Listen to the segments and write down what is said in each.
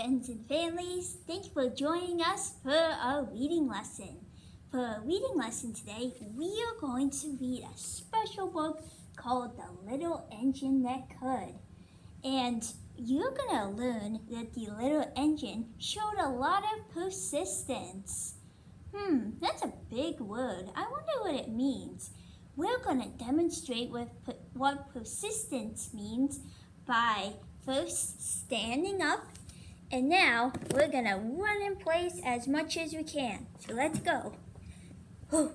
friends and families. Thank you for joining us for our reading lesson. For our reading lesson today, we are going to read a special book called The Little Engine That Could. And you're going to learn that the little engine showed a lot of persistence. That's a big word. I wonder what it means. We're going to demonstrate what persistence means by first standing up, and now we're going to run in place as much as we can. So let's go. Whew.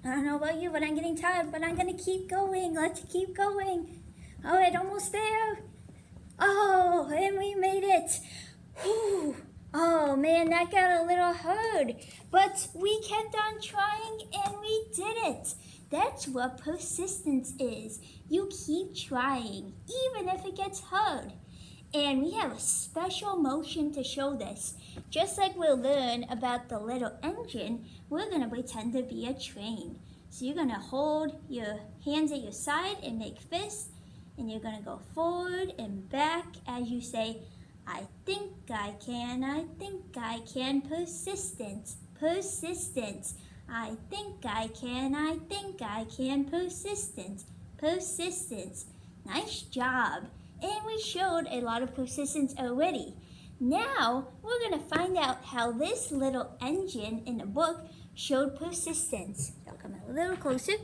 I don't know about you, but I'm getting tired, but I'm going to keep going. Let's keep going. All right, almost there. Oh, and we made it. Whew. Oh man, that got a little hard, but we kept on trying and we did it. That's what persistence is. You keep trying, even if it gets hard. And we have a special motion to show this. Just like we'll learn about the little engine, we're going to pretend to be a train. So you're going to hold your hands at your side and make fists, and you're going to go forward and back as you say, I think I can, persistence, persistence. I think I can, persistence, persistence. Nice job. And we showed a lot of persistence already. Now, we're going to find out how this little engine in the book showed persistence. I'll come a little closer.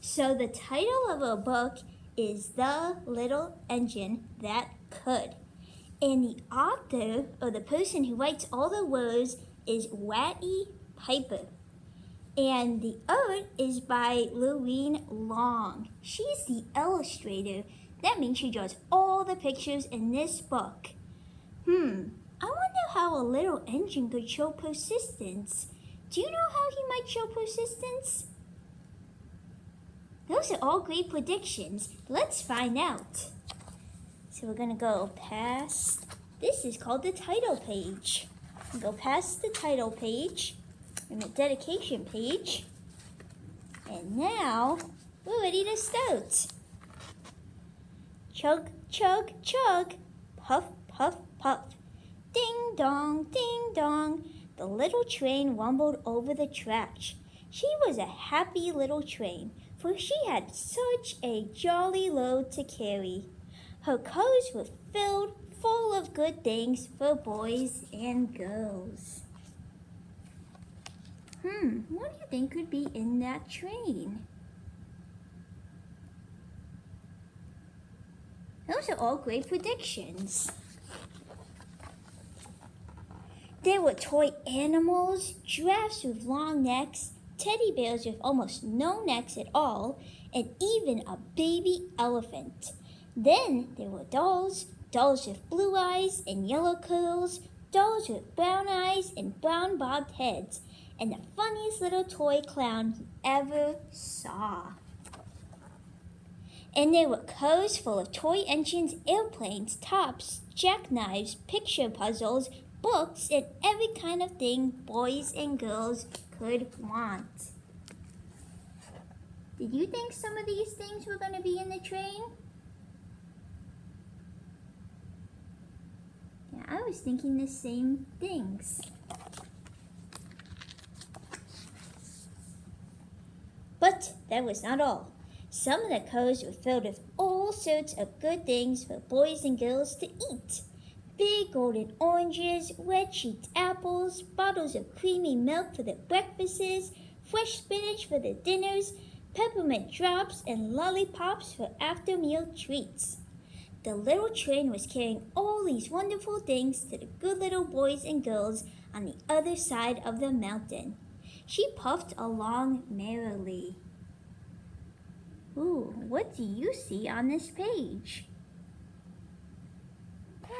So the title of our book is The Little Engine That Could. And the author, or the person who writes all the words, is Wattie Piper. And the art is by Lorene Long. She's the illustrator. That means she draws all the pictures in this book. I wonder how a little engine could show persistence. Do you know how he might show persistence? Those are all great predictions. Let's find out. So we're going to go past, this is called the title page. Go past the title page and the dedication page. And now we're ready to start. Chug, chug, chug, puff, puff, puff. Ding dong, the little train rumbled over the tracks. She was a happy little train, for she had such a jolly load to carry. Her cars were filled full of good things for boys and girls. What do you think could be in that train? Those are all great predictions. There were toy animals, giraffes with long necks, teddy bears with almost no necks at all, and even a baby elephant. Then there were dolls, dolls with blue eyes and yellow curls, dolls with brown eyes and brown bobbed heads, and the funniest little toy clown you ever saw. And there were cars full of toy engines, airplanes, tops, jackknives, picture puzzles, books, and every kind of thing boys and girls could want. Did you think some of these things were going to be in the train? Yeah, I was thinking the same things. But that was not all. Some of the cars were filled with all sorts of good things for boys and girls to eat. Big golden oranges, red cheeked apples, bottles of creamy milk for the breakfasts, fresh spinach for the dinners, peppermint drops, and lollipops for after-meal treats. The little train was carrying all these wonderful things to the good little boys and girls on the other side of the mountain. She puffed along merrily. Ooh, what do you see on this page?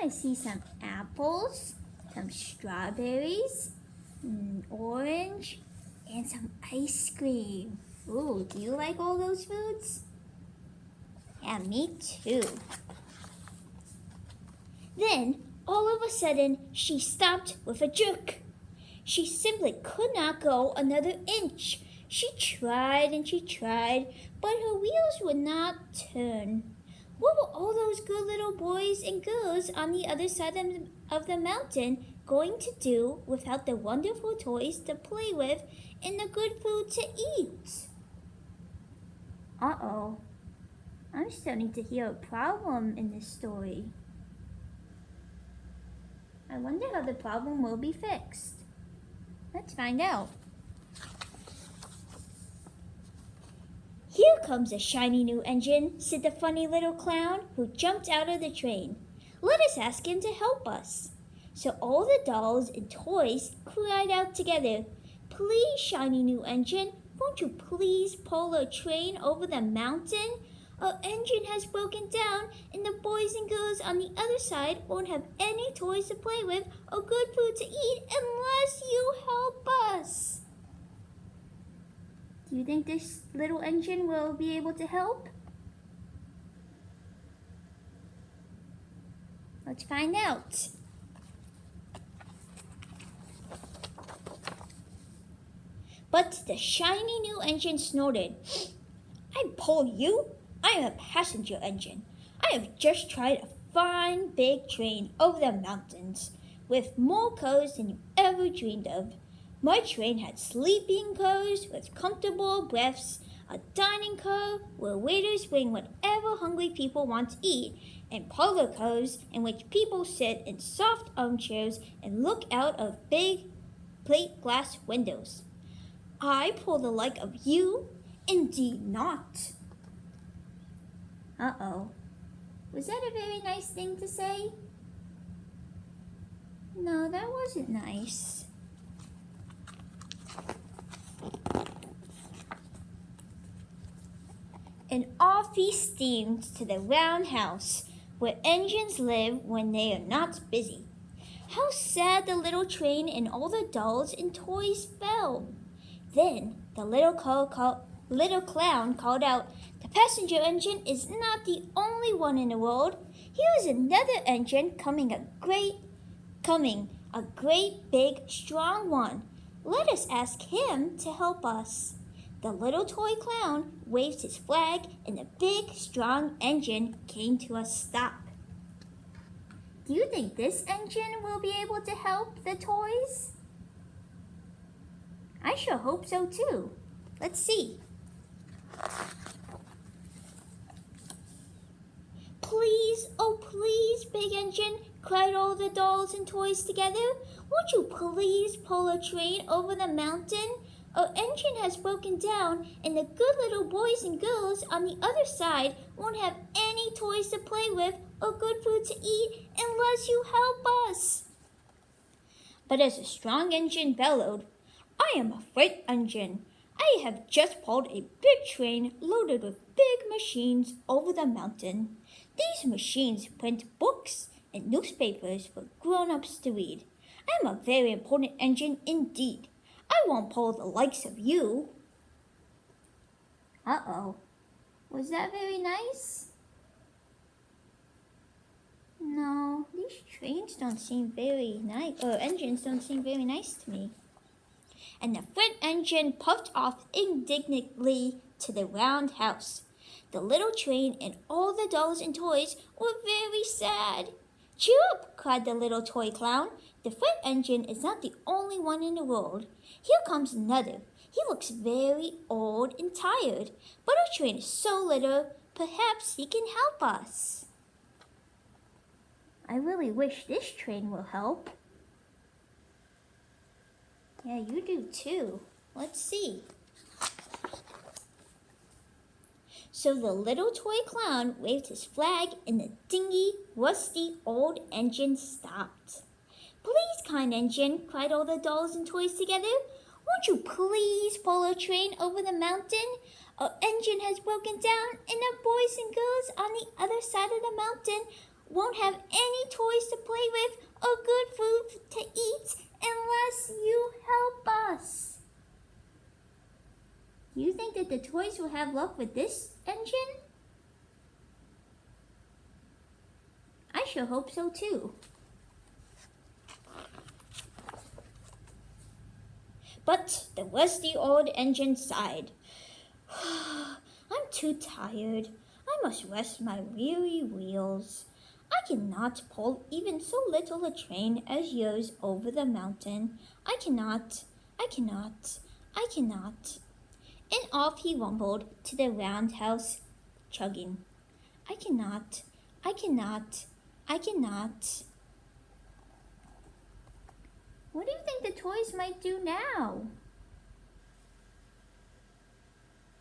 I see some apples, some strawberries, orange, and some ice cream. Ooh, do you like all those foods? Yeah, me too. Then, all of a sudden, she stopped with a jerk. She simply could not go another inch. She tried and she tried, but her wheels would not turn. What were all those good little boys and girls on the other side of the mountain going to do without the wonderful toys to play with and the good food to eat? Uh-oh. I'm starting to hear a problem in this story. I wonder how the problem will be fixed. Let's find out. Here comes a shiny new engine, said the funny little clown who jumped out of the train. Let us ask him to help us. So all the dolls and toys cried out together, Please, shiny new engine, won't you please pull our train over the mountain? Our engine has broken down and the boys and girls on the other side won't have any toys to play with or good food to eat unless you help us. Do you think this little engine will be able to help? Let's find out. But the shiny new engine snorted. I pull you? I am a passenger engine. I have just tried a fine big train over the mountains with more cars than you ever dreamed of. My train had sleeping cars with comfortable berths, a dining car where waiters bring whatever hungry people want to eat, and parlor cars in which people sit in soft armchairs and look out of big plate glass windows. I pull the like of you? Indeed not. Uh-oh. Was that a very nice thing to say? No, that wasn't nice. And off he steamed to the round house where engines live when they are not busy. How sad the little train and all the dolls and toys felt. Then the little clown called out, The passenger engine is not the only one in the world. Here is another engine coming, a great big, strong one. Let us ask him to help us. The little toy clown waved his flag and the big, strong engine came to a stop. Do you think this engine will be able to help the toys? I sure hope so too. Let's see. Please, oh please, big engine, cried all the dolls and toys together. Won't you please pull a train over the mountain? Our engine has broken down and the good little boys and girls on the other side won't have any toys to play with or good food to eat unless you help us. But as the strong engine bellowed, I am a freight engine. I have just pulled a big train loaded with big machines over the mountain. These machines print books and newspapers for grown-ups to read. I am a very important engine indeed. I won't pull the likes of you. Uh-oh. Was that very nice? No, these trains don't seem very nice, or engines don't seem very nice to me. And the freight engine puffed off indignantly to the round house. The little train and all the dolls and toys were very sad. Cheer up, cried the little toy clown. The freight engine is not the only one in the world. Here comes another. He looks very old and tired, but our train is so little, perhaps he can help us. I really wish this train will help. Yeah, you do too. Let's see. So the little toy clown waved his flag and the dingy, rusty old engine stopped. Please, kind engine, cried all the dolls and toys together. Won't you please pull our train over the mountain? Our engine has broken down and the boys and girls on the other side of the mountain won't have any toys to play with or good food to eat unless you help us. Do you think that the toys will have luck with this engine? I sure hope so too. But the rusty old engine sighed. I'm too tired. I must rest my weary wheels. I I cannot pull even so little a train as yours over the mountain. I cannot, I cannot, I cannot. And off he rumbled to the roundhouse, chugging. I cannot, I cannot, I cannot. What do you think the toys might do now?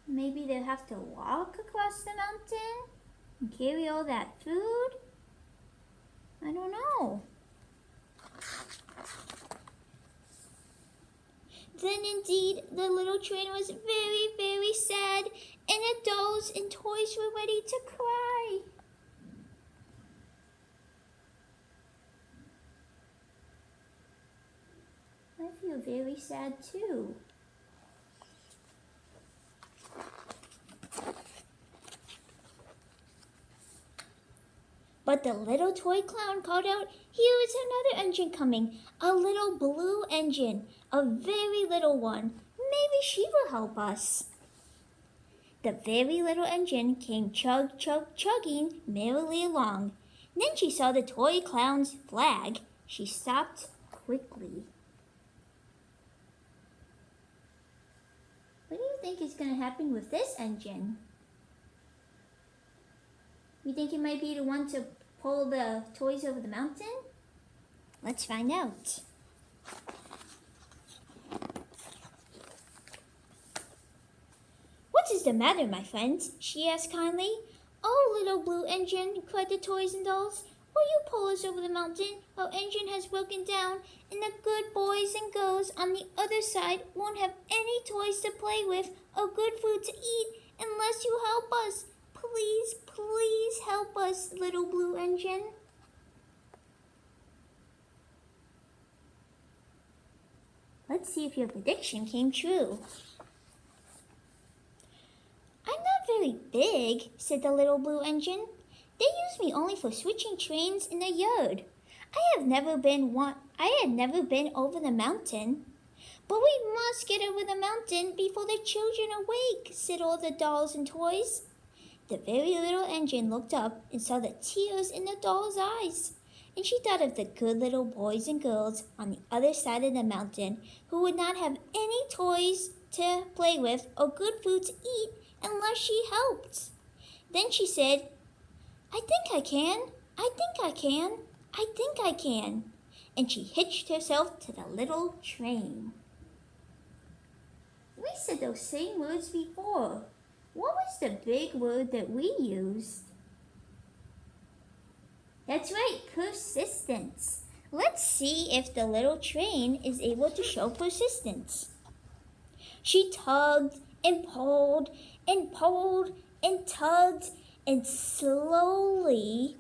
Maybe they'll have to walk across the mountain and carry all that food? I don't know. Then indeed the little train was very, very sad, and the dolls and toys were ready to cry. I feel very sad too. But the little toy clown called out, "Here is another engine coming, a little blue engine, a very little one. Maybe she will help us." The very little engine came chug, chug, chugging merrily along. Then she saw the toy clown's flag. She stopped quickly. What do you think is going to happen with this engine? You think it might be the one to pull the toys over the mountain? Let's find out. What is the matter, my friends? She asked kindly. Oh, little blue engine, cried the toys and dolls. Will you pull us over the mountain? Our engine has broken down, and the good boys and girls on the other side won't have any toys to play with or good food to eat unless you help us. Please, please help us, little blue engine. Let's see if your prediction came true. I'm not very big, said the little blue engine. They use me only for switching trains in the yard. I had never been over the mountain. But we must get over the mountain before the children awake, said all the dolls and toys. The very little engine looked up and saw the tears in the doll's eyes, and she thought of the good little boys and girls on the other side of the mountain who would not have any toys to play with or good food to eat unless she helped. Then she said, I think I can, I think I can, I think I can. And she hitched herself to the little train. We said those same words before. What was the big word that we used? That's right, persistence. Let's see if the little train is able to show persistence. She tugged and pulled and pulled and tugged, and slowly,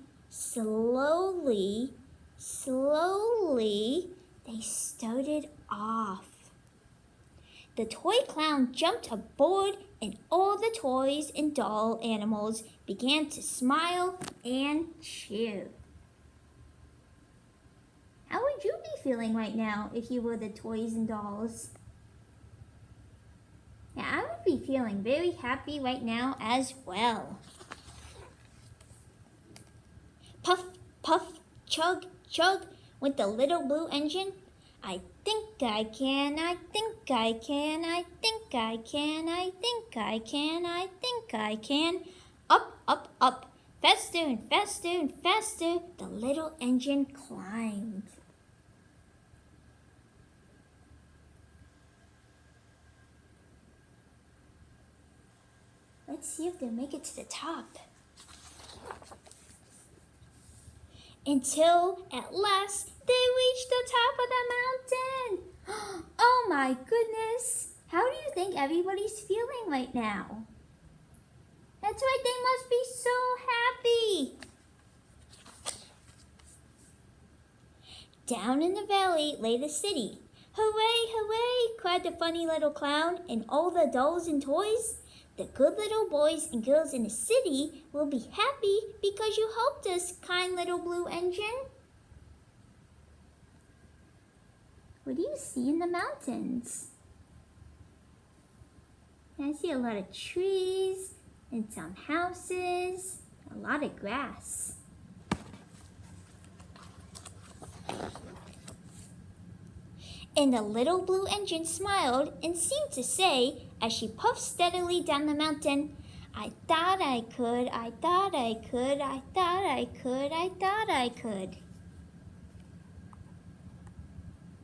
they started off. The toy clown jumped aboard, and all the toys and doll animals began to smile and cheer. How would you be feeling right now if you were the toys and dolls? Yeah, I would be feeling very happy right now as well. Puff, puff, chug, chug went the little blue engine. I think I can, I think I can, I think I can, I think I can, I think I can. Up, up, up, faster and faster and faster, the little engine climbed. Let's see if they'll make it to the top. Until, at last, they reached the top of the mountain. Oh my goodness! How do you think everybody's feeling right now? That's right, they must be so happy. Down in the valley lay the city. Hooray, hooray, cried the funny little clown and all the dolls and toys. The good little boys and girls in the city will be happy because you helped us, kind little blue engine. What do you see in the mountains? I see a lot of trees and some houses, a lot of grass. And the little blue engine smiled and seemed to say, as she puffed steadily down the mountain, I thought I could, I thought I could, I thought I could, I thought I could.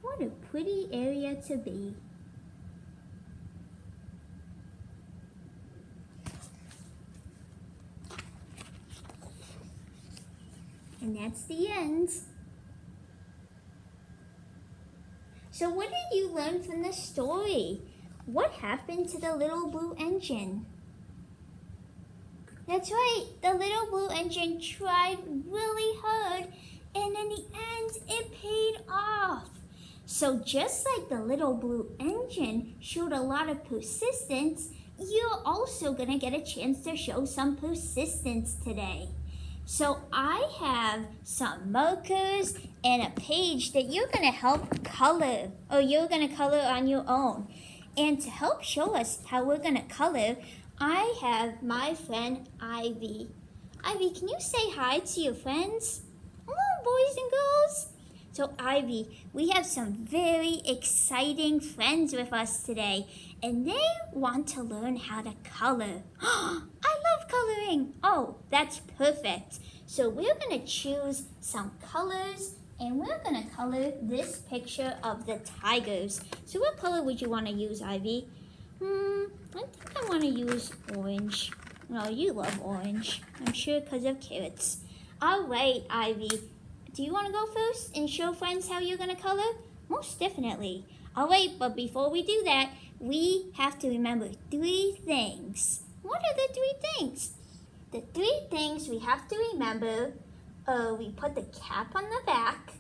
What a pretty area to be. And that's the end. So what did you learn from the story? What happened to the little blue engine? That's right, the little blue engine tried really hard, and in the end, it paid off. So just like the little blue engine showed a lot of persistence, you're also gonna get a chance to show some persistence today. So I have some markers and a page that you're gonna help color, or you're gonna color on your own. And to help show us how we're gonna color, I have my friend Ivy. Ivy, can you say hi to your friends? Hello, boys and girls. So Ivy, we have some very exciting friends with us today, and they want to learn how to color. I love coloring. Oh, that's perfect. So we're gonna choose some colors, and we're gonna color this picture of the tigers. So what color would you wanna use, Ivy? I think I wanna use orange. No, you love orange. I'm sure because of carrots. All right, Ivy. Do you want to go first and show friends how you're going to color? Most definitely. All right, but before we do that, we have to remember 3 things. What are the 3 things? The 3 things we have to remember are we put the cap on the back,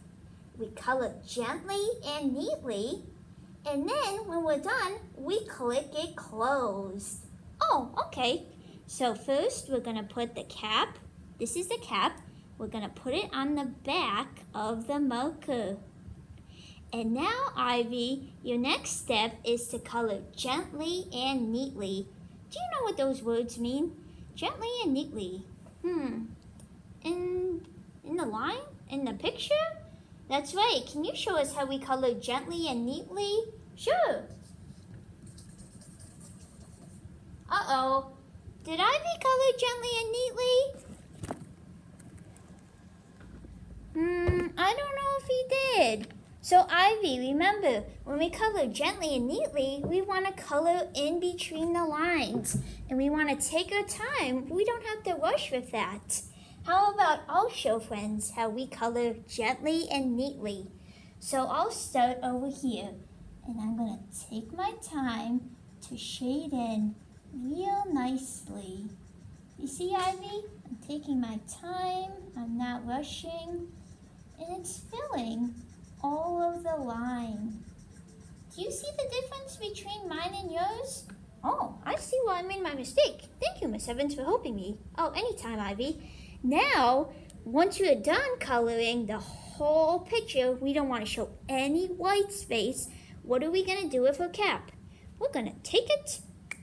we color gently and neatly, and then when we're done, we click it closed. Oh, okay. So first, we're going to put the cap. This is the cap. We're gonna put it on the back of the marker. And now, Ivy, your next step is to color gently and neatly. Do you know what those words mean? Gently and neatly. In the line? In the picture? That's right. Can you show us how we color gently and neatly? Sure. Uh-oh. Did Ivy color gently and neatly? I don't know if he did. So Ivy, remember, when we color gently and neatly, we want to color in between the lines. And we want to take our time. We don't have to rush with that. How about I'll show friends how we color gently and neatly. So I'll start over here. And I'm going to take my time to shade in real nicely. You see, Ivy? I'm taking my time. I'm not rushing. And it's filling all of the line. Do you see the difference between mine and yours? Oh, I see where I made my mistake. Thank you, Miss Evans, for helping me. Oh, anytime, Ivy. Now, once you're done coloring the whole picture, we don't want to show any white space. What are we going to do with our cap? We're going to take it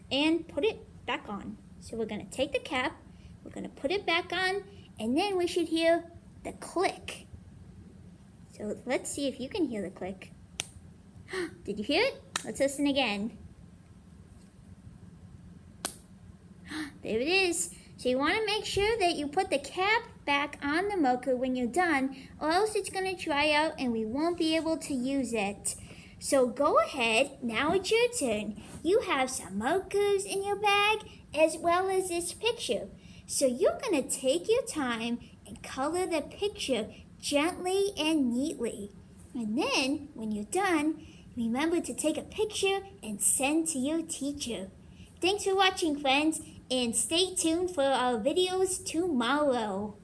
and put it back on. So we're going to take the cap, we're going to put it back on, and then we should hear the click. So let's see if you can hear the click. Did you hear it? Let's listen again. There it is. So you want to make sure that you put the cap back on the marker when you're done, or else it's going to dry out and we won't be able to use it. So go ahead, now it's your turn. You have some markers in your bag as well as this picture. So you're going to take your time and color the picture gently and neatly. And then, when you're done, remember to take a picture and send to your teacher. Thanks for watching, friends, and stay tuned for our videos tomorrow.